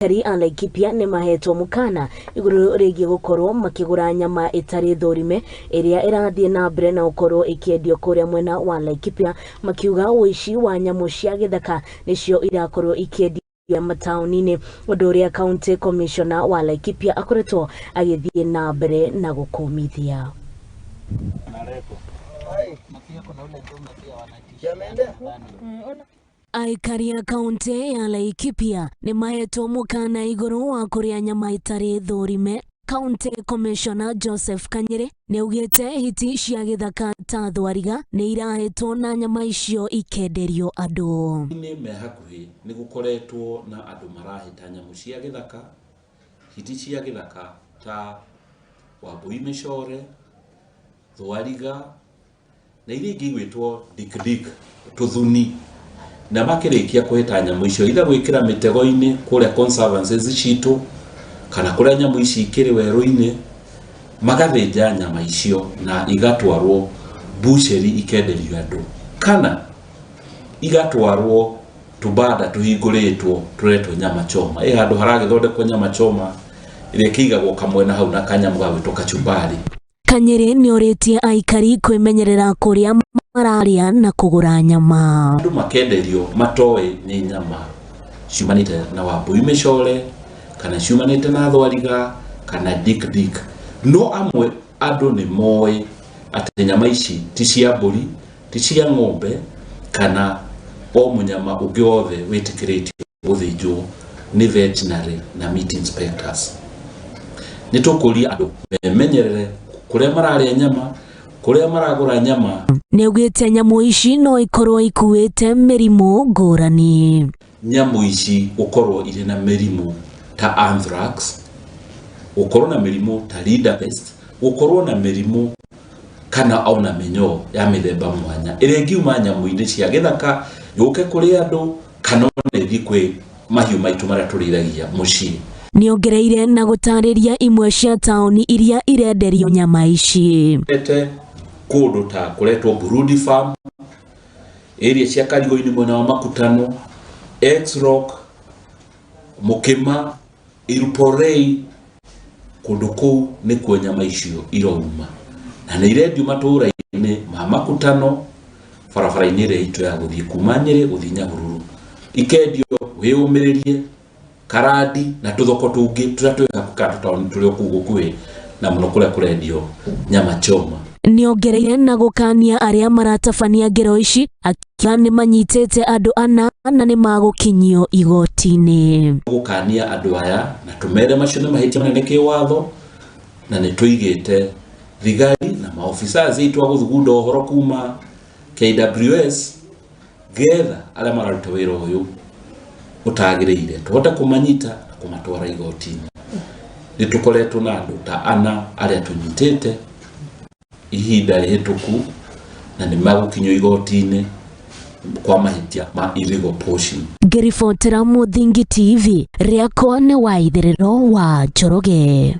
Aikari a Laikipia nimaheetwo mukana iguru rigie gukorwo makigura nyama itari thurime iria irathie na mbere na gukorwo ikiendio kuria mwena wa Laikipia, makiuga wuishi wa nyamu cia githaka nicio irakorwo ikiendio matauni-ini, undu uria county commissioner wa Laikipia akoretwo agithie na mbere na gukumithia. Aikari a kaunti ya Laikipia nimaheetwo mukana iguru wa kuria nyama itari thurime. County Commissioner Joseph Kanyere niaugite hiti cia githaka ta thwariga ni irahetwo na nyama icio ikenderio andu. Ni mehakuhi ni gukoretwo na andu marahita nyamu cia githaka, hiti cia githaka ta wuishi, thwariga na iria ingi gwitwo dik tuthuni, na makirikia kuhita nyamu icio ida gwikira mitego-ini kuria conservancies citu kana kuria nyamu ici ikiri weru-ini, magathinja nyama icio na igatwarwo butchery ikenderio andu, kana igatwarwo tubanda tuhinguritwo turetwo nyama choma. Handu haragithondekwo nyama choma iria kigagwo kamwe na hau na kanyamu gagwitwo kachumbari. Kanyere ni oritie Aikari kwimenyerera kuria mararia na kugura nyama. Andu makenderio matoe ni nyama ciumanite na wuishi kana ciumanite na thwariga kana dik. No amwe andu ni moe ati nyama ici ti cia mburi, ti cia ng'ombe kana o munyama ungi wothe witikiritio guthinjwo ni veterinary na meat inspectors. Nitukuria andu memenyerere kuria mararia nyama, kuria maragura nyama. Niaugite nyamu ici no ikorwo ikuite mirimu ngurani. Nyamu ici ukorwo iri na mirimu ta anthrax, ukorwo na mirimu ta rinderpest, ukorwo na mirimu kana ona minyo ya mithemba mwanya iria ngiuma nyamu-ini cia githaka yuke kuri andu kana nethi kwi mahiu maitu maria turiragia mucii. Niongereire na gutariria imwe cia tauni iria irenderio nyama ici. Kundu ta kuretwo Burudi farm, area cia Karigo-ini mwena wa Makutano, X-Rock, Mukima, Iruporei, kundu kuu ni kuo nyama icio irauma. Na ni irendio matura-ini ma Makutano, barabara-ini ria itu ya guthie kuma Nyeri guthie Nyahururu. Ikendio wiumiririe Karadi na tuthoko tungi turia twi hakuka tauni turi kuu gukuhi na muno kuria kurendio nyama choma. Niongereire na gukania aria maratabania ngero ici akiuga ni manyitete andu ana na ni magukinyio igoti-ini. Gukania andu aya na tumere macio ni mahitia manene kiwatho na ni tuigite thigari na maofisa zitu aguthugunda uhoro kuma KWS getha aria mararuta wira uyu utagiriire tuhote kumanyita na kumatwara igoti-ini. Nitukoretwo na andu ta ana aria tunyitite ihinda rihituku na ni magukinyio igoti-ini kwa mahitia ma illegal poaching. Ngiribotera Muthingi TV riakwa ni Waithiriro wa Njoroge.